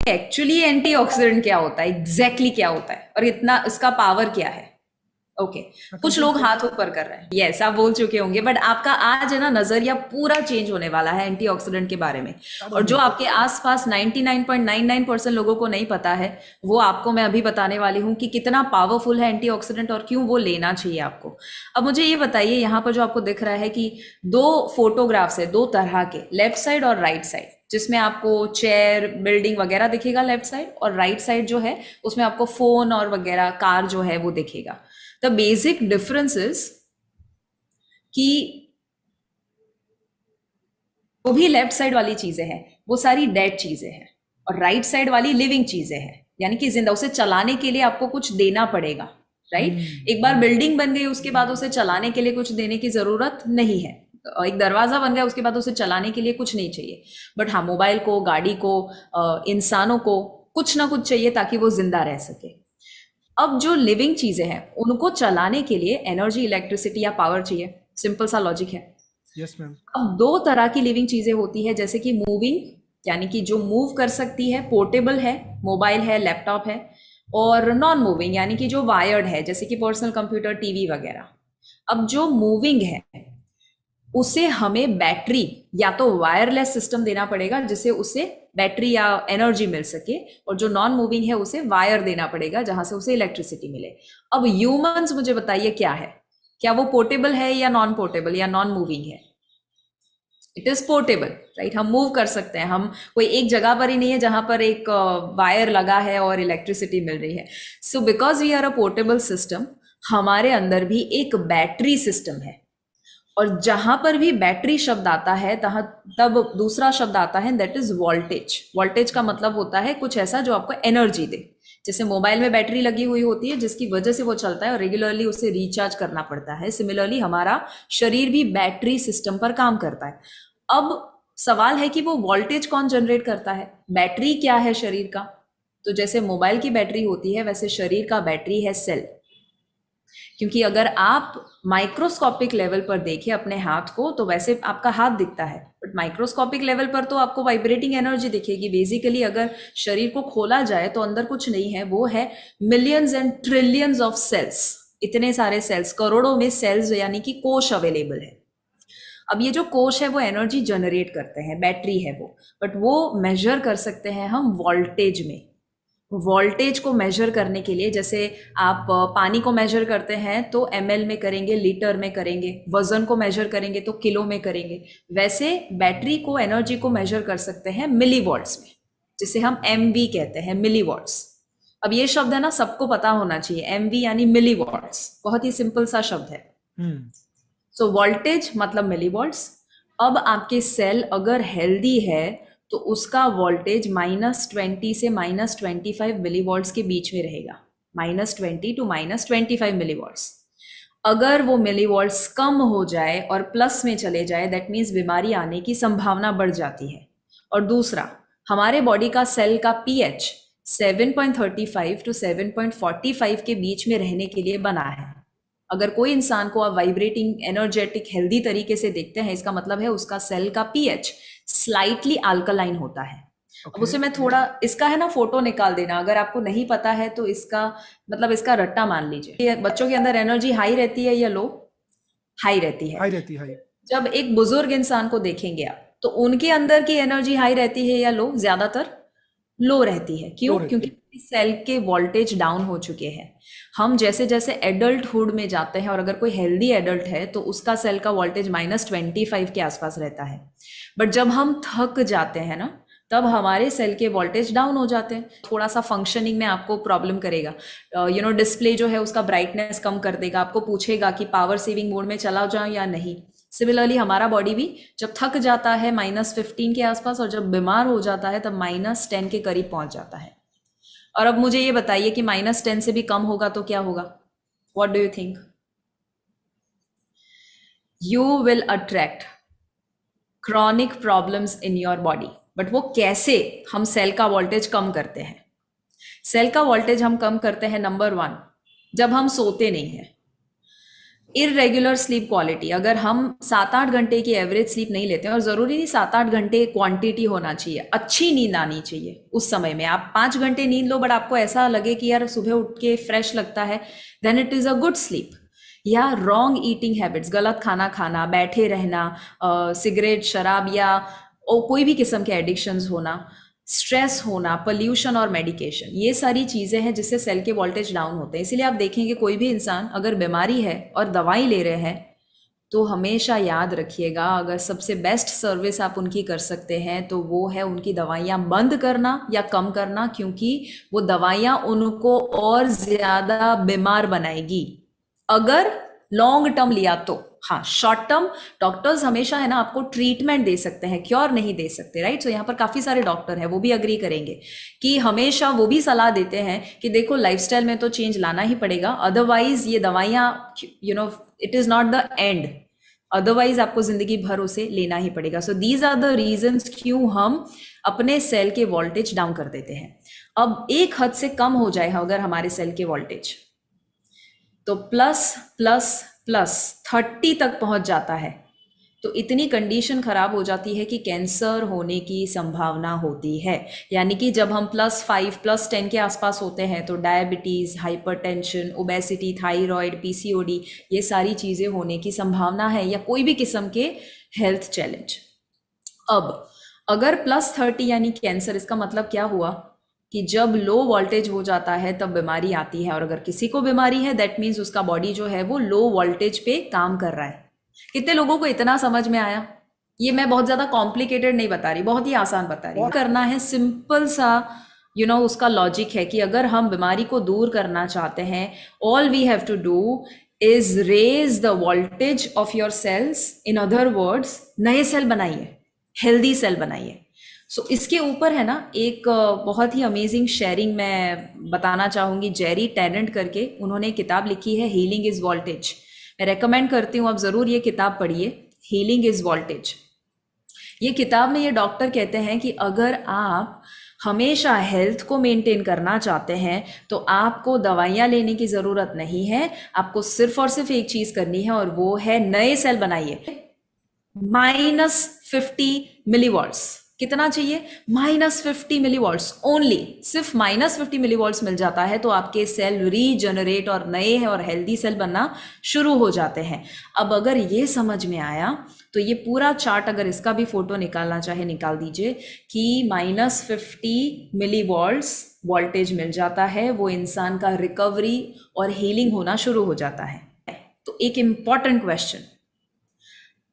Actually antioxidant क्या होता है, एग्जैक्टली क्या होता है, और इतना इसका पावर क्या है? ओके, कुछ लोग हाथ ऊपर कर रहे हैं, यस आप बोल चुके होंगे, बट आपका आज है ना नजरिया पूरा चेंज होने वाला है एंटीऑक्सीडेंट के बारे में। और जो आपके आसपास 99.99% लोगों को नहीं पता है, वो आपको मैं अभी बताने वाली हूँ कि कितना पावरफुल है एंटीऑक्सीडेंट और क्यों वो लेना चाहिए आपको। अब मुझे ये बताइए, यहाँ पर जो आपको दिख रहा है कि दो फोटोग्राफ्स है, दो तरह के, लेफ्ट साइड और राइट साइड, जिसमें आपको चेयर बिल्डिंग वगैरह दिखेगा लेफ्ट साइड, और राइट साइड जो है उसमें आपको फोन और वगैरह कार जो है वो दिखेगा। द बेसिक डिफरेंस इज कि जो भी लेफ्ट साइड वाली चीजें हैं वो सारी डेड चीजें हैं, और राइट साइड वाली लिविंग चीजें हैं, यानी कि जिंदा। उसे चलाने के लिए आपको कुछ देना पड़ेगा, राइट? एक बार बिल्डिंग बन गई उसके बाद उसे चलाने के लिए कुछ देने की जरूरत नहीं है। एक दरवाजा बन गया उसके बाद उसे चलाने के लिए कुछ नहीं चाहिए। बट हाँ, मोबाइल को, गाड़ी को, इंसानों को कुछ ना कुछ चाहिए ताकि वो जिंदा रह सके। अब जो लिविंग चीजें हैं उनको चलाने के लिए एनर्जी, इलेक्ट्रिसिटी या पावर चाहिए। सिंपल सा लॉजिक है। Yes ma'am. अब दो तरह की लिविंग चीजें होती है, जैसे कि मूविंग, यानी कि जो मूव कर सकती है, पोर्टेबल है, मोबाइल है, लैपटॉप है, और नॉन मूविंग यानी कि जो वायर्ड है, जैसे कि पर्सनल कंप्यूटर, टीवी वगैरह। अब जो मूविंग है उसे हमें बैटरी या तो वायरलेस सिस्टम देना पड़ेगा जिससे उसे बैटरी या एनर्जी मिल सके, और जो नॉन मूविंग है उसे वायर देना पड़ेगा जहां से उसे इलेक्ट्रिसिटी मिले। अब ह्यूमंस मुझे बताइए क्या है, क्या वो पोर्टेबल है या नॉन पोर्टेबल या नॉन मूविंग है? It is portable, right? हम मूव कर सकते हैं, हम कोई एक जगह पर ही नहीं है जहां पर एक वायर लगा है और इलेक्ट्रिसिटी मिल रही है। So because we are a portable system, हमारे अंदर भी एक बैटरी सिस्टम है, और जहां पर भी बैटरी शब्द आता है तब दूसरा शब्द आता है, दैट इज वोल्टेज। वोल्टेज का मतलब होता है कुछ ऐसा जो आपको एनर्जी दे। जैसे मोबाइल में बैटरी लगी हुई होती है जिसकी वजह से वो चलता है और रेगुलरली उसे रिचार्ज करना पड़ता है, सिमिलरली हमारा शरीर भी बैटरी सिस्टम पर काम करता है। अब सवाल है कि वो वोल्टेज कौन जनरेट करता है? बैटरी क्या है शरीर का? तो जैसे मोबाइल की बैटरी होती है वैसे शरीर का बैटरी है सेल। क्योंकि अगर आप माइक्रोस्कोपिक लेवल पर देखें अपने हाथ को तो वैसे आपका हाथ दिखता है, बट माइक्रोस्कोपिक लेवल पर तो आपको वाइब्रेटिंग एनर्जी दिखेगी। बेसिकली अगर शरीर को खोला जाए तो अंदर कुछ नहीं है, वो है millions and trillions of cells. इतने सारे सेल्स, करोड़ों में सेल्स यानी कि कोश अवेलेबल है। अब ये जो कोश है वो एनर्जी जनरेट करते हैं, बैटरी है वो, बट वो मेजर कर सकते हैं हम वोल्टेज में। वोल्टेज को मेजर करने के लिए, जैसे आप पानी को मेजर करते हैं तो ml में करेंगे, लीटर में करेंगे, वजन को मेजर करेंगे तो किलो में करेंगे, वैसे बैटरी को, एनर्जी को मेजर कर सकते हैं मिली वॉट्स में, जिसे हम MV कहते हैं, मिली वॉट्स। अब ये शब्द है ना सबको पता होना चाहिए, MV यानी मिली वॉट्स, बहुत ही सिंपल सा शब्द है। सो वोल्टेज मतलब मिली वॉट्स। अब आपके सेल अगर हेल्दी है तो उसका वोल्टेज -20 से -25 मिलीवॉट्स के बीच में रहेगा, -20 टू -25 मिलीवॉट्स। अगर वो मिलीवॉट्स कम हो जाए और प्लस में चले जाए, दैट मीन्स बीमारी आने की संभावना बढ़ जाती है। और दूसरा, हमारे बॉडी का सेल का पीएच 7.35 टू 7.45 के बीच में रहने के लिए बना है। अगर कोई इंसान को आप वाइब्रेटिंग, एनर्जेटिक, हेल्दी तरीके से देखते हैं, इसका मतलब है उसका सेल का पीएच स्लाइटली अल्कलाइन होता है। अब उसे मैं थोड़ा, इसका है ना फोटो निकाल देना, अगर आपको नहीं पता है तो इसका मतलब इसका रट्टा मान लीजिए। बच्चों के अंदर एनर्जी हाई रहती है या लो? हाई रहती है। हाई रहती है, हाई। जब एक बुजुर्ग इंसान को देखेंगे आप तो उनके अंदर की एनर्जी हाई रहती है या लो? ज्यादातर लो रहती है। क्यों? लो रहती क्योंकि है। सेल के वोल्टेज डाउन हो चुके हैं। हम जैसे जैसे एडल्टहुड में जाते हैं, और अगर कोई हेल्दी एडल्ट है तो उसका सेल का वोल्टेज -25 के आसपास रहता है। बट जब हम थक जाते हैं ना, तब हमारे सेल के वोल्टेज डाउन हो जाते हैं, थोड़ा सा फंक्शनिंग में आपको प्रॉब्लम करेगा। डिस्प्ले जो है उसका ब्राइटनेस कम कर देगा, आपको पूछेगा कि पावर सेविंग मोड में चला जाऊं या नहीं। सिमिलरली हमारा बॉडी भी जब थक जाता है -15 के आसपास, और जब बीमार हो जाता है तब -10 के करीब पहुंच जाता है। और अब मुझे ये बताइए कि -10 से भी कम होगा तो क्या होगा? What do you think? You will attract chronic problems in your body. But वो कैसे हम सेल का वोल्टेज कम करते हैं? सेल का वोल्टेज हम कम करते हैं, नंबर 1, जब हम सोते नहीं हैं। इरेगुलर स्लीप क्वालिटी, अगर हम 7-8 घंटे की एवरेज स्लीप नहीं लेते हैं, और ज़रूरी नहीं 7-8 घंटे क्वांटिटी होना चाहिए, अच्छी नींद आनी चाहिए उस समय में। आप 5 घंटे नींद लो बट आपको ऐसा लगे कि यार सुबह उठ के फ्रेश लगता है, then it is a good sleep. या रॉन्ग ईटिंग हैबिट्स, गलत खाना खाना, बैठे रहना, सिगरेट, शराब या कोई भी किस्म के एडिक्शंस होना, स्ट्रेस होना, पोल्यूशन और मेडिकेशन, ये सारी चीज़ें हैं जिससे सेल के वोल्टेज डाउन होते हैं। इसीलिए आप देखेंगे कोई भी इंसान अगर बीमारी है और दवाई ले रहे हैं, तो हमेशा याद रखिएगा, अगर सबसे बेस्ट सर्विस आप उनकी कर सकते हैं तो वो है उनकी दवाइयाँ बंद करना या कम करना, क्योंकि वो दवाइयाँ उनको और ज़्यादा बीमार बनाएगी अगर लॉन्ग टर्म लिया तो। हाँ, शॉर्ट टर्म डॉक्टर्स हमेशा है ना आपको ट्रीटमेंट दे सकते हैं, क्योर नहीं दे सकते, राइट। सो यहाँ पर काफ़ी सारे डॉक्टर हैं, वो भी अग्री करेंगे कि हमेशा वो भी सलाह देते हैं कि देखो लाइफस्टाइल में तो चेंज लाना ही पड़ेगा, अदरवाइज ये दवाइयाँ it is not the end, otherwise आपको जिंदगी भर उसे लेना ही पड़ेगा। So these are the reasons क्यों हम अपने सेल के वोल्टेज डाउन कर देते हैं। अब एक हद से कम हो जाए अगर हमारे सेल के वोल्टेज, तो प्लस प्लस प्लस 30 तक पहुंच जाता है, तो इतनी कंडीशन खराब हो जाती है कि कैंसर होने की संभावना होती है। यानी कि जब हम +5 +10 के आसपास होते हैं तो diabetes, hypertension, obesity, thyroid, PCOD, ये सारी चीज़ें होने की संभावना है, या कोई भी किस्म के हेल्थ चैलेंज। अब अगर +30 यानी कैंसर, इसका मतलब क्या हुआ कि जब लो वोल्टेज हो जाता है तब बीमारी आती है, और अगर किसी को बीमारी है दैट मीन्स उसका बॉडी जो है वो लो वोल्टेज पे काम कर रहा है। कितने लोगों को इतना समझ में आया? ये मैं बहुत ज़्यादा कॉम्प्लिकेटेड नहीं बता रही, बहुत ही आसान बता रही हूँ। करना है सिंपल सा, उसका लॉजिक है कि अगर हम बीमारी को दूर करना चाहते हैं, all we have to do is raise the voltage of your cells. In other words, नए सेल बनाइए, हेल्दी सेल बनाइए। सो इसके ऊपर है ना एक बहुत ही अमेजिंग शेयरिंग मैं बताना चाहूँगी। जेरी टेनेंट करके उन्होंने किताब लिखी है, हीलिंग इज़ वोल्टेज। मैं रेकमेंड करती हूँ आप ज़रूर ये किताब पढ़िए, हीलिंग इज़ वोल्टेज। ये किताब में ये डॉक्टर कहते हैं कि अगर आप हमेशा हेल्थ को मेंटेन करना चाहते हैं तो आपको दवाइयाँ लेने की ज़रूरत नहीं है, आपको सिर्फ और सिर्फ एक चीज़ करनी है, और वो है नए सेल बनाइए। -50 मिलीवॉल्ट्स, कितना चाहिए? -50 मिलीवॉल्ट्स ओनली। सिर्फ -50 मिलीवॉल्ट्स मिल जाता है तो आपके सेल रीजनरेट और नए हैं और हेल्दी सेल बनना शुरू हो जाते हैं। अब अगर ये समझ में आया तो ये पूरा चार्ट, अगर इसका भी फोटो निकालना चाहे निकाल दीजिए, कि -50 मिलीवॉल्ट्स वोल्टेज मिल जाता है, वो इंसान का रिकवरी और हीलिंग होना शुरू हो जाता है। तो एक इंपॉर्टेंट क्वेश्चन,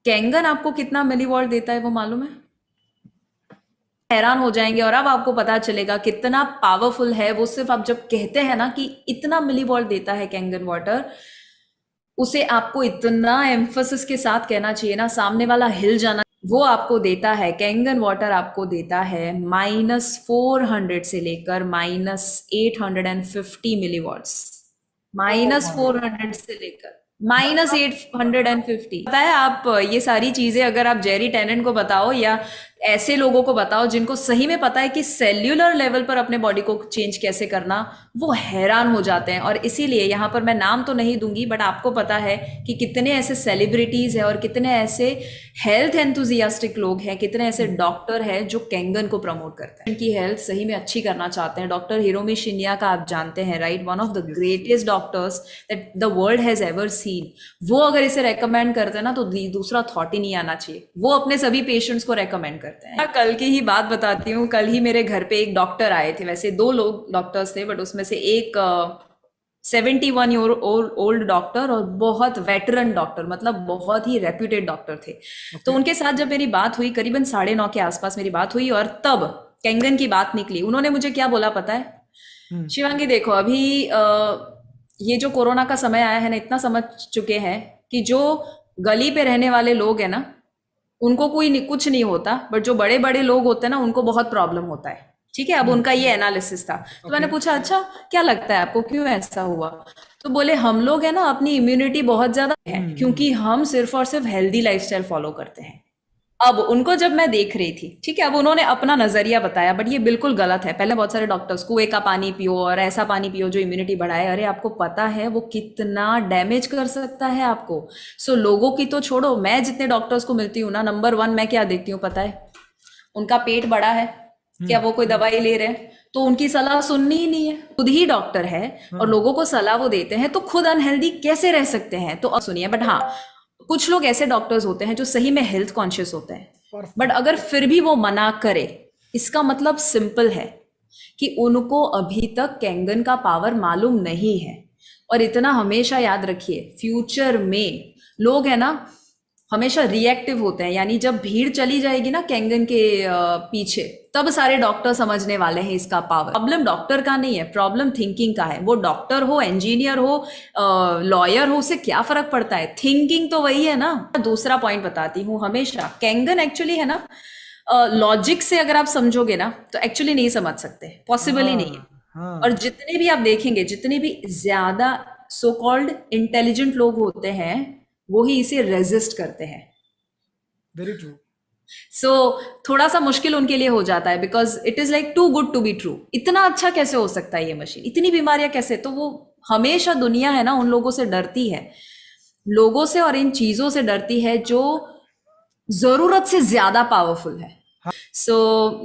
कैंगन आपको कितना मिलीवॉल्ट देता है वो मालूम है? हैरान हो जाएंगे, और अब आपको पता चलेगा कितना पावरफुल है वो। सिर्फ आप जब कहते हैं ना कि इतना मिलीवॉल्ट देता है कैंगन वाटर, उसे आपको इतना एम्फोसिस के साथ कहना चाहिए ना, सामने वाला हिल जाना। वो आपको देता है, कैंगन वाटर आपको देता है -400 से लेकर -850 मिलीवॉट्स। -400 से लेकर -850। पता है आप, ये सारी चीजें अगर आप जेरी टेनेंट को बताओ या ऐसे लोगों को बताओ जिनको सही में पता है कि सेल्यूलर लेवल पर अपने बॉडी को चेंज कैसे करना, वो हैरान हो जाते हैं। और इसीलिए यहाँ पर मैं नाम तो नहीं दूंगी, बट आपको पता है कि कितने ऐसे सेलिब्रिटीज हैं और कितने ऐसे हेल्थ एंथुजियास्टिक लोग हैं, कितने ऐसे डॉक्टर हैं जो कैंगन को प्रमोट करते हैं, उनकी हेल्थ सही में अच्छी करना चाहते हैं। डॉक्टर हिरोमी शिन्या का आप जानते हैं, right, one of the greatest doctors that the world has ever seen. वो अगर इसे रेकमेंड करते हैं ना तो दूसरा थॉट ही नहीं आना चाहिए, वो अपने सभी पेशेंट्स को रेकमेंड करते हैं। कल की ही बात बताती हूँ, कल ही मेरे घर पे एक डॉक्टर आए थे, वैसे 2 लोग डॉक्टर्स थे, बट उसमें से एक 71 ईयर ओल्ड डॉक्टर और बहुत वेटरन डॉक्टर, मतलब बहुत ही रेप्यूटेड डॉक्टर थे। तो उनके साथ जब मेरी बात हुई, करीबन 9:30 के आसपास मेरी बात हुई, और तब कैंगन की बात निकली। उन्होंने मुझे क्या बोला पता है? शिवांगी देखो, अभी ये जो कोरोना का समय आया है ना, इतना समझ चुके हैं कि जो गली पे रहने वाले लोग हैं ना, उनको कुछ नहीं होता, बट जो बड़े बड़े लोग होते हैं ना, उनको बहुत प्रॉब्लम होता है। ठीक है, अब उनका ये एनालिसिस था। तो मैंने पूछा, अच्छा क्या लगता है आपको, क्यों ऐसा हुआ? तो बोले, हम लोग है ना, अपनी इम्यूनिटी बहुत ज्यादा है, क्योंकि हम सिर्फ और सिर्फ हेल्दी लाइफस्टाइल फॉलो करते हैं। अब उनको जब मैं देख रही थी, ठीक है, अब उन्होंने अपना नजरिया बताया, बट ये बिल्कुल गलत है। पहले बहुत सारे डॉक्टर्स कुएं का पानी पियो और ऐसा पानी पियो जो इम्यूनिटी बढ़ाए, अरे आपको पता है वो कितना डैमेज कर सकता है आपको। सो लोगों की तो छोड़ो, मैं जितने डॉक्टर्स को मिलती हूँ ना, नंबर वन मैं क्या देखती हूँ पता है? उनका पेट बड़ा है, क्या वो कोई दवाई ले रहे हैं? तो उनकी सलाह सुननी ही नहीं है। खुद ही डॉक्टर है और हाँ लोगों को सलाह वो देते हैं, तो खुद अनहेल्दी कैसे रह सकते हैं? तो अब सुनिए, बट हाँ, कुछ लोग ऐसे डॉक्टर्स होते हैं जो सही में हेल्थ कॉन्शियस होते हैं, बट परफेक्ट। अगर फिर भी वो मना करे, इसका मतलब सिंपल है कि उनको अभी तक कैंगन का पावर मालूम नहीं है। और इतना हमेशा याद रखिए, फ्यूचर में लोग है ना हमेशा रिएक्टिव होते हैं, यानी जब भीड़ चली जाएगी ना कैंगन के पीछे, तब सारे डॉक्टर समझने वाले हैं इसका पावर। प्रॉब्लम डॉक्टर का नहीं है, प्रॉब्लम थिंकिंग का है। वो डॉक्टर हो, इंजीनियर हो, लॉयर हो, उससे क्या फर्क पड़ता है? थिंकिंग तो वही है ना। दूसरा पॉइंट बताती हूँ, हमेशा कैंगन एक्चुअली है ना, लॉजिक से अगर आप समझोगे ना तो एक्चुअली नहीं समझ सकते, पॉसिबल ही नहीं है। हाँ और हाँ। जितने भी आप देखेंगे, जितने भी ज्यादा सो कॉल्ड इंटेलिजेंट लोग होते हैं, वो ही इसे रेजिस्ट करते हैं। Very true. सो थोड़ा सा मुश्किल उनके लिए हो जाता है, because it is like to good to be true. इतना अच्छा कैसे हो सकता है ये मशीन, इतनी बीमारियां कैसे? तो वो हमेशा दुनिया है ना उन लोगों से डरती है, लोगों से और इन चीजों से डरती है जो जरूरत से ज्यादा पावरफुल है। सो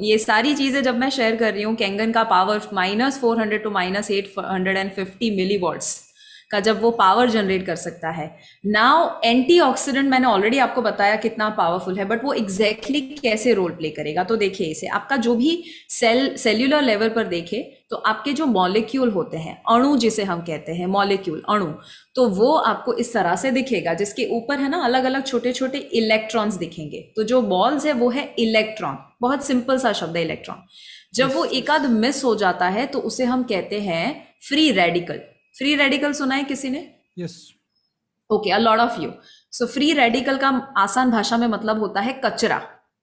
ये सारी चीजें जब मैं शेयर कर रही हूँ, कैंगन का पावर -400 टू -850 मिली वॉट्स का जब वो पावर जनरेट कर सकता है। नाउ एंटीऑक्सीडेंट मैंने ऑलरेडी आपको बताया कितना पावरफुल है, बट वो एग्जैक्टली कैसे रोल प्ले करेगा, तो देखिए इसे आपका जो भी सेल्यूलर लेवल पर देखे, तो आपके जो मॉलिक्यूल होते हैं, अणु जिसे हम कहते हैं, मॉलिक्यूल अणु, तो वो आपको इस तरह से दिखेगा, जिसके ऊपर है ना अलग अलग छोटे छोटे इलेक्ट्रॉन्स दिखेंगे। तो जो बॉल्स है वो है इलेक्ट्रॉन, बहुत सिंपल सा शब्द है इलेक्ट्रॉन। जब यस वो एक आध मिस हो जाता है तो उसे हम कहते हैं फ्री रेडिकल। फ्री रेडिकल सुना है किसी ने? Yes. Okay, a lot of you. So free radical का आसान भाषा में मतलब होता है कचरा।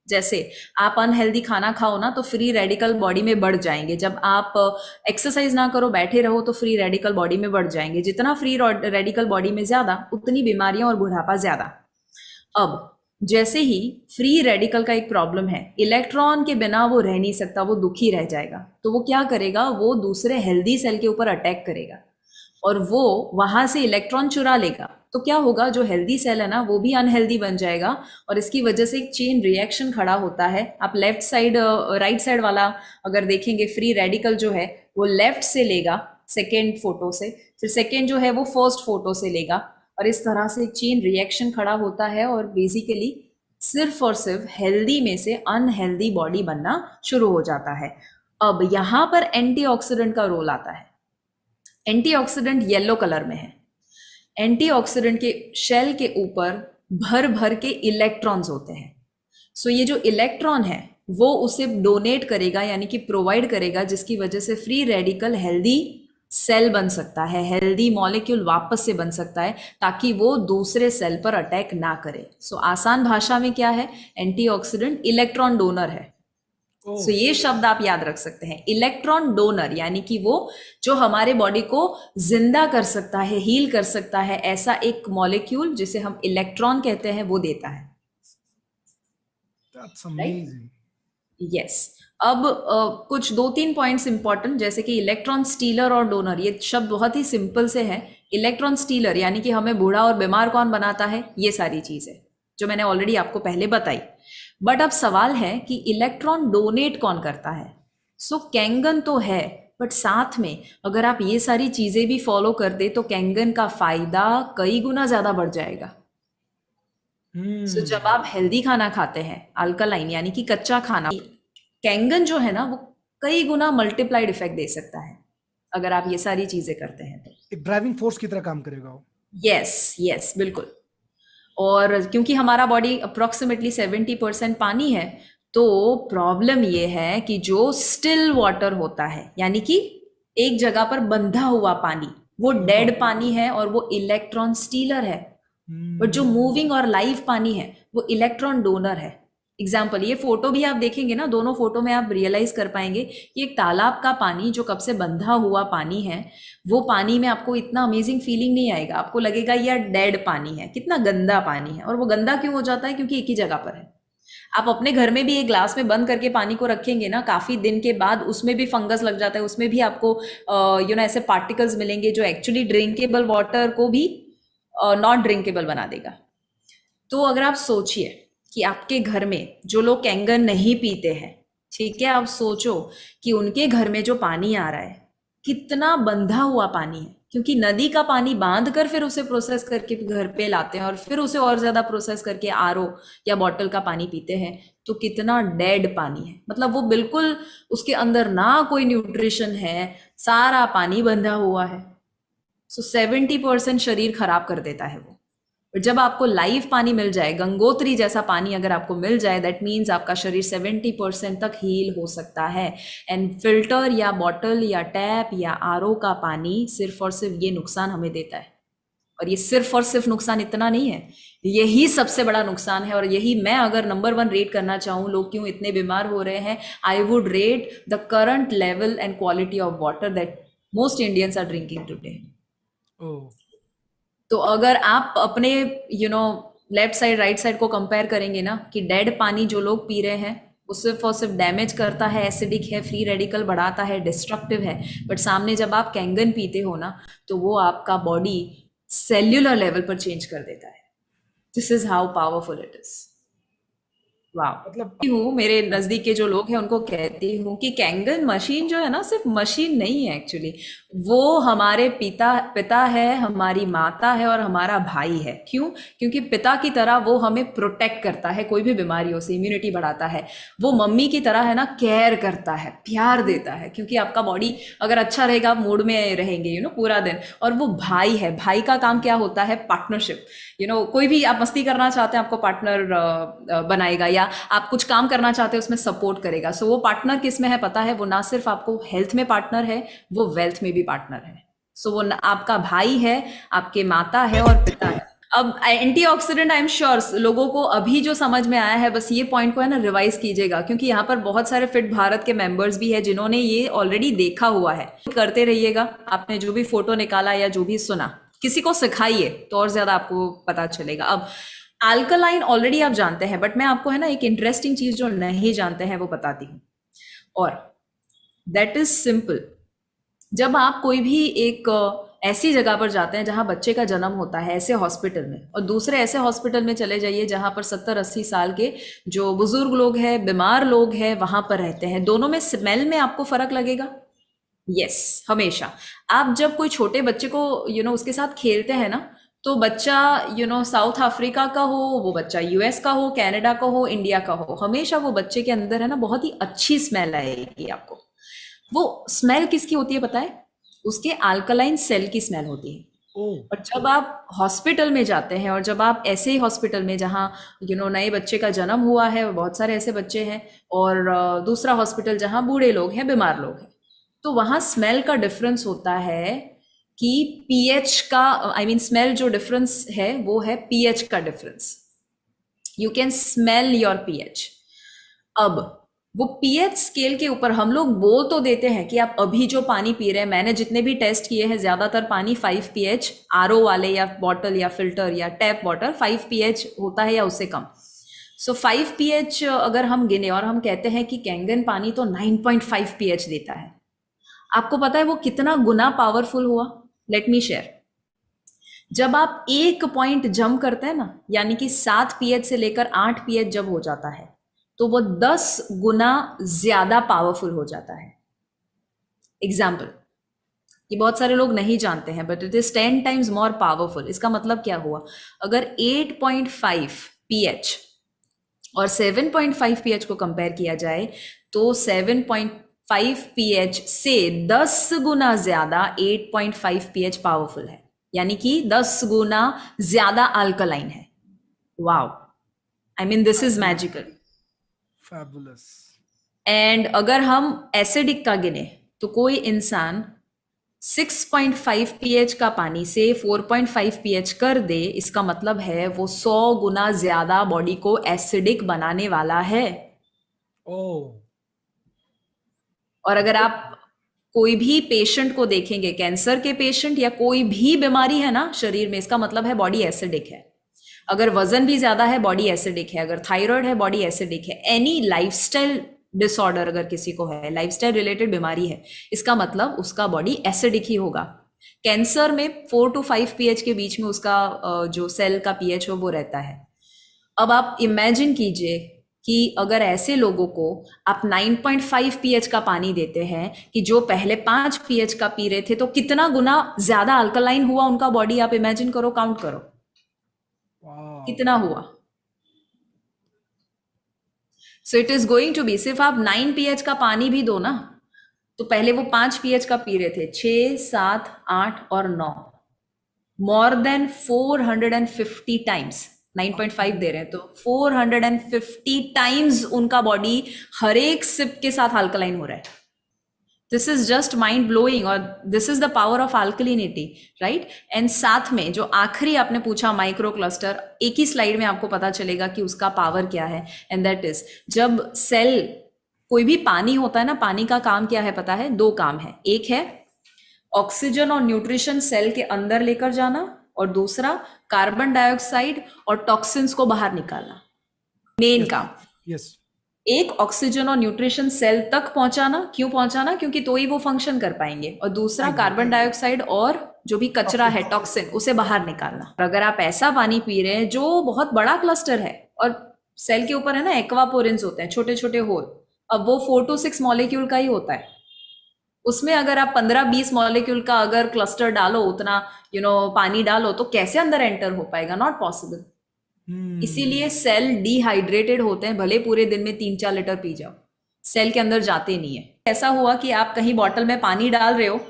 जैसे आप अनहेल्दी खाना खाओ ना, तो फ्री रेडिकल बॉडी में बढ़ जाएंगे। जब आप एक्सरसाइज ना करो, बैठे रहो, तो फ्री रेडिकल बॉडी में बढ़ जाएंगे। जितना फ्री रेडिकल बॉडी में ज्यादा, उतनी बीमारियां और बुढ़ापा ज्यादा। अब जैसे ही फ्री रेडिकल का एक प्रॉब्लम है, इलेक्ट्रॉन के बिना वो रह नहीं सकता, वो दुखी रह जाएगा। तो वो क्या करेगा, वो दूसरे हेल्दी सेल के ऊपर अटैक करेगा और वो वहां से इलेक्ट्रॉन चुरा लेगा। तो क्या होगा, जो हेल्दी सेल है ना वो भी अनहेल्दी बन जाएगा, और इसकी वजह से एक चेन रिएक्शन खड़ा होता है। आप लेफ्ट साइड राइट साइड वाला अगर देखेंगे, फ्री रेडिकल जो है वो लेफ्ट से लेगा सेकेंड फोटो से, फिर सेकेंड जो है वो फर्स्ट फोटो से लेगा, और इस तरह से एक चेन रिएक्शन खड़ा होता है, और बेसिकली सिर्फ और सिर्फ हेल्दी में से अनहेल्दी बॉडी बनना शुरू हो जाता है। अब यहां पर एंटीऑक्सीडेंट का रोल आता है। एंटीऑक्सीडेंट येलो कलर में है। एंटीऑक्सीडेंट के शेल के ऊपर भर भर के इलेक्ट्रॉन्स होते हैं। सो ये जो इलेक्ट्रॉन है वो उसे डोनेट करेगा, यानी कि प्रोवाइड करेगा, जिसकी वजह से फ्री रेडिकल हेल्दी सेल बन सकता है, हेल्दी मॉलिक्यूल वापस से बन सकता है, ताकि वो दूसरे सेल पर अटैक ना करे। सो आसान भाषा में क्या है, एंटीऑक्सीडेंट इलेक्ट्रॉन डोनर है। ओ। सो ये शब्द आप याद रख सकते हैं, इलेक्ट्रॉन डोनर, यानी कि वो जो हमारे बॉडी को जिंदा कर सकता है, हील कर सकता है, ऐसा एक मॉलिक्यूल जिसे हम इलेक्ट्रॉन कहते हैं, वो देता है। That's right, amazing. यस। अब कुछ दो तीन पॉइंट्स इंपॉर्टेंट, जैसे कि इलेक्ट्रॉन स्टीलर और डोनर, ये शब्द बहुत ही सिंपल से है। इलेक्ट्रॉन स्टीलर यानी कि हमें बूढ़ा और बीमार कौन बनाता है, ये सारी चीजें जो मैंने ऑलरेडी आपको पहले बताई। बट अब सवाल है कि इलेक्ट्रॉन डोनेट कौन करता है? सो कैंगन तो है, बट साथ में अगर आप ये सारी चीजें भी फॉलो कर दे, तो कैंगन का फायदा कई गुना ज्यादा बढ़ जाएगा। सो जब आप हेल्दी खाना खाते हैं, अल्कलाइन यानी कि कच्चा खाना, कैंगन जो है ना वो कई गुना मल्टीप्लाइड इफेक्ट दे सकता है अगर आप ये सारी चीजें करते हैं तो। एक ड्राइविंग फोर्स की तरह काम करेगा वो। यस यस, बिल्कुल। और क्योंकि हमारा बॉडी अप्रोक्सीमेटली 70% पानी है, तो प्रॉब्लम ये है कि जो स्टिल वाटर होता है, यानी कि एक जगह पर बंधा हुआ पानी, वो डेड पानी है और वो इलेक्ट्रॉन स्टीलर है। बट जो हम्म। मूविंग और लाइव पानी है वो इलेक्ट्रॉन डोनर है। एग्जाम्पल, ये फोटो भी आप देखेंगे ना, दोनों फोटो में आप रियलाइज कर पाएंगे कि एक तालाब का पानी जो कब से बंधा हुआ पानी है, वो पानी में आपको इतना अमेजिंग फीलिंग नहीं आएगा। आपको लगेगा यार डेड पानी है, कितना गंदा पानी है। और वो गंदा क्यों हो जाता है? क्योंकि एक ही जगह पर है। आप अपने घर में भी एक ग्लास में बंद करके पानी को रखेंगे ना, काफी दिन के बाद उसमें भी फंगस लग जाता है, उसमें भी आपको ऐसे पार्टिकल्स मिलेंगे जो एक्चुअली ड्रिंकेबल वाटर को भी नॉट ड्रिंकेबल बना देगा। तो अगर आप सोचिए कि आपके घर में जो लोग कैंगन नहीं पीते हैं, ठीक है, आप सोचो कि उनके घर में जो पानी आ रहा है कितना बंधा हुआ पानी है, क्योंकि नदी का पानी बांध कर फिर उसे प्रोसेस करके घर पे लाते हैं और फिर उसे और ज्यादा प्रोसेस करके आरओ या बॉटल का पानी पीते हैं। तो कितना डेड पानी है, मतलब वो बिल्कुल उसके अंदर ना कोई न्यूट्रिशन है, सारा पानी बंधा हुआ है। सो 70% शरीर खराब कर देता है वो। और जब आपको लाइव पानी मिल जाए, गंगोत्री जैसा पानी अगर आपको मिल जाए, दैट मीन्स आपका शरीर 70% तक हील हो सकता है। एंड फिल्टर या बॉटल या टैप या आरओ का पानी सिर्फ और सिर्फ ये नुकसान हमें देता है। और ये सिर्फ और सिर्फ नुकसान इतना नहीं है, यही सबसे बड़ा नुकसान है। और यही मैं अगर नंबर 1 रेट करना चाहूँ लोग क्यों इतने बीमार हो रहे हैं, I would rate the current level and quality of water that most Indians are drinking today. Oh, तो अगर आप अपने लेफ्ट साइड राइट साइड को कंपेयर करेंगे ना, कि डेड पानी जो लोग पी रहे हैं वो सिर्फ और सिर्फ डैमेज करता है, एसिडिक है, फ्री रेडिकल बढ़ाता है, डिस्ट्रक्टिव है। बट सामने जब आप कैंगन पीते हो ना, तो वो आपका बॉडी सेल्यूलर लेवल पर चेंज कर देता है। This is how powerful it is. मतलब वाह। हूँ मेरे नज़दीक के जो लोग हैं उनको कहती हूँ कि कैंगन मशीन जो है ना, सिर्फ मशीन नहीं है एक्चुअली, वो हमारे पिता है, हमारी माता है और हमारा भाई है। क्यों? क्योंकि पिता की तरह वो हमें प्रोटेक्ट करता है कोई भी बीमारियों से, इम्यूनिटी बढ़ाता है। वो मम्मी की तरह है ना, केयर करता है, प्यार देता है, क्योंकि आपका बॉडी अगर अच्छा रहेगा आप मूड में रहेंगे पूरा दिन। और वो भाई है, भाई का काम क्या होता है? पार्टनरशिप। कोई भी आप मस्ती करना चाहते हैं आपको पार्टनर बनाएगा, या आप कुछ काम करना चाहते हैं उसमें सपोर्ट करेगा। सो वो पार्टनर किस में है पता है? वो ना सिर्फ आपको हेल्थ में पार्टनर है, वो वेल्थ में भी पार्टनर है। सो वो आपका भाई है, आपके माता है और पिता है। अब एंटीऑक्सीडेंट, आई एम श्योर लोगों को अभी जो समझ में आया है, बस ये पॉइंट को है ना रिवाइज कीजिएगा, क्योंकि यहाँ पर बहुत सारे फिट भारत के मेंबर्स भी है जिन्होंने ये ऑलरेडी देखा हुआ है। करते रहिएगा, आपने जो भी फोटो निकाला या जो भी सुना किसी को सिखाइए तो और ज्यादा आपको पता चलेगा। अब अल्कलाइन ऑलरेडी आप जानते हैं, बट मैं आपको है ना एक इंटरेस्टिंग चीज जो नहीं जानते हैं वो बताती हूँ, और दैट इज सिंपल। जब आप कोई भी एक ऐसी जगह पर जाते हैं जहां बच्चे का जन्म होता है, ऐसे हॉस्पिटल में, और दूसरे ऐसे हॉस्पिटल में चले जाइए जहां पर 70-80 साल के जो बुजुर्ग लोग हैं, बीमार लोग हैं, वहां पर रहते हैं, दोनों में स्मेल में आपको फर्क लगेगा। यस, हमेशा। आप जब कोई छोटे बच्चे को उसके साथ खेलते हैं ना, तो बच्चा साउथ अफ्रीका का हो, वो बच्चा यूएस का हो, कनाडा का हो, इंडिया का हो, हमेशा वो बच्चे के अंदर है ना बहुत ही अच्छी स्मेल आएगी आपको। वो स्मेल किसकी होती है पता है? उसके अल्कलाइन सेल की स्मेल होती है। oh, और जब आप हॉस्पिटल में जाते हैं, और जब आप ऐसे ही हॉस्पिटल में जहाँ नए बच्चे का जन्म हुआ है, बहुत सारे ऐसे बच्चे हैं, और दूसरा हॉस्पिटल जहाँ बूढ़े लोग हैं, बीमार लोग हैं, तो वहाँ स्मेल का डिफरेंस होता है कि पीएच का, आई मीन स्मेल जो डिफरेंस है वो है पीएच का difference. You can smell your pH. अब वो पीएच स्केल के ऊपर हम लोग बोल तो देते हैं कि आप अभी जो पानी पी रहे हैं, मैंने जितने भी टेस्ट किए हैं ज्यादातर पानी 5 पीएच, आरओ वाले या बॉटल या फिल्टर या टैप वाटर 5 पीएच होता है या उससे कम। सो 5 पीएच अगर हम गिने और हम कहते हैं कि कैंगन पानी तो 9.5 पीएच देता है, आपको पता है वो कितना गुना पावरफुल हुआ? Let me share. जब आप 1 पॉइंट जंप करते हैं ना, यानी कि 7 पीएच से लेकर 8 पीएच जब हो जाता है, तो वो 10 गुना ज्यादा पावरफुल हो जाता है। एग्जाम्पल, ये बहुत सारे लोग नहीं जानते हैं, but it is 10 times more powerful. इसका मतलब क्या हुआ? अगर 8.5 पीएच और 7.5 पीएच को कंपेयर किया जाए, तो 7.5 पीएच से 10 गुना ज्यादा 8.5 पीएच पावरफुल है, यानी कि 10 गुना ज्यादा अल्कलाइन है। Wow, I mean this is magical. fabulous. And अगर हम एसिडिक का गिने, तो कोई इंसान 6.5 पीएच का पानी से 4.5 पीएच कर दे, इसका मतलब है वो 100 गुना ज्यादा बॉडी को एसिडिक बनाने वाला है। Oh, और अगर आप कोई भी पेशेंट को देखेंगे, कैंसर के पेशेंट या कोई भी बीमारी है ना शरीर में, इसका मतलब है बॉडी एसिडिक है। अगर वजन भी ज्यादा है बॉडी एसिडिक है, अगर थायराइड है बॉडी एसिडिक है, एनी लाइफस्टाइल डिसऑर्डर अगर किसी को है, लाइफस्टाइल रिलेटेड बीमारी है, इसका मतलब उसका बॉडी एसिडिक ही होगा। कैंसर में 4 to 5 पीएच के बीच में उसका जो सेल का पीएच हो वो रहता है। अब आप इमेजिन कीजिए कि अगर ऐसे लोगों को आप 9.5 पीएच का पानी देते हैं कि जो पहले 5 पीएच का पी रहे थे, तो कितना गुना ज्यादा अल्कलाइन हुआ उनका बॉडी, आप इमेजिन करो, काउंट करो wow. कितना हुआ। So it is going to be, सिर्फ आप 9 पीएच का पानी भी दो ना, तो पहले वो 5 पीएच का पी रहे थे, 6, 7, 8 और 9, मोर देन 450 टाइम्स 9.5 दे रहे हैं तो 450 टाइम्स उनका बॉडी हर एक सिप के साथ अल्कलाइन हो रहा है। This is just mind blowing, और this is the power of alkalinity, right. And साथ में जो आखिरी आपने पूछा माइक्रो क्लस्टर, एक ही स्लाइड में आपको पता चलेगा कि उसका पावर क्या है, एंड दैट इज जब सेल, कोई भी पानी होता है ना, पानी का काम क्या है पता है? 2 काम है, एक है ऑक्सीजन और न्यूट्रिशन सेल के अंदर लेकर जाना, और दूसरा कार्बन डाइऑक्साइड और टॉक्सिन्स को बाहर निकालना, मेन काम। यस। एक ऑक्सीजन और न्यूट्रिशन सेल तक पहुंचाना, क्यों पहुंचाना? क्योंकि तो ही वो फंक्शन कर पाएंगे, और दूसरा कार्बन डाइऑक्साइड और जो भी कचरा है टॉक्सिन, उसे बाहर निकालना। अगर आप ऐसा पानी पी रहे हैं जो बहुत बड़ा क्लस्टर है, और सेल के ऊपर है ना एक्वापोरेंस होते हैं, छोटे छोटे होल, अब वो 4 to 6 मॉलिक्यूल का ही होता है, उसमें अगर आप 15-20 मॉलिक्यूल का अगर क्लस्टर डालो, उतना पानी डालो, तो कैसे अंदर एंटर हो पाएगा? Not possible. इसीलिए सेल डिहाइड्रेटेड होते हैं, भले पूरे दिन में 3-4 लीटर पी जाओ, सेल के अंदर जाते नहीं है। ऐसा हुआ कि आप कहीं बॉटल में पानी डाल रहे हो,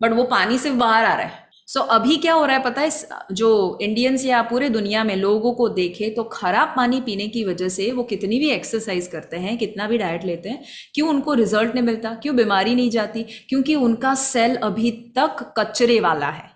बट वो पानी सिर्फ बाहर आ रहा है। सो अभी क्या हो रहा है पता है? जो इंडियंस या पूरे दुनिया में लोगों को देखे तो खराब पानी पीने की वजह से वो कितनी भी एक्सरसाइज करते हैं, कितना भी डाइट लेते हैं, क्यों उनको रिजल्ट नहीं मिलता, क्यों बीमारी नहीं जाती? क्योंकि उनका सेल अभी तक कचरे वाला है।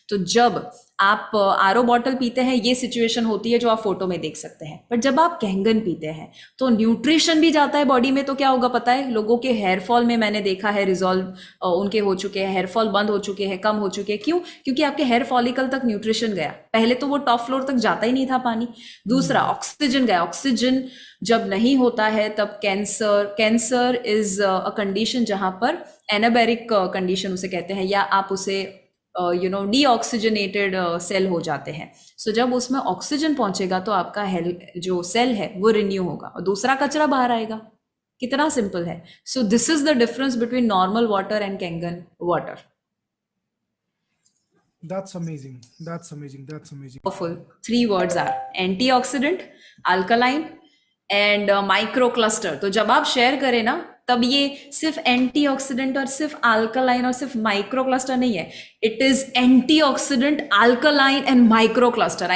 तो जब आप आरओ बॉटल पीते हैं, ये सिचुएशन होती है जो आप फोटो में देख सकते हैं, पर जब आप कैंगन पीते हैं तो न्यूट्रिशन भी जाता है बॉडी में, तो क्या होगा पता है? लोगों के हेयर फॉल में मैंने देखा है रिजॉल्व उनके हो चुके हैं, हेयर फॉल बंद हो चुके हैं, कम हो चुके हैं। क्यों? क्योंकि आपके हेयर फॉलिकल तक न्यूट्रिशन गया। पहले तो वो टॉप फ्लोर तक जाता ही नहीं था पानी। दूसरा ऑक्सीजन गया। ऑक्सीजन जब नहीं होता है तब कैंसर इज अ कंडीशन जहां पर एनाबेरिक कंडीशन उसे कहते हैं, या आप उसे डीऑक्सीजनेटेड सेल हो जाते हैं। सो जब उसमें ऑक्सीजन पहुंचेगा तो आपका जो सेल है वो रिन्यू होगा, और दूसरा कचरा बाहर आएगा। कितना सिंपल है। So this is the difference between normal water and Kangen water. That's amazing. That's amazing. That's amazing. Powerful. 3 words are antioxidant, alkaline and microcluster. तो जब आप शेयर करें ना, तब ये सिर्फ एंटीऑक्सीडेंट और सिर्फ अल्कलाइन और सिर्फ माइक्रोक्लस्टर नहीं है, it is antioxidant, alkaline and माइक्रोक्लस्टर।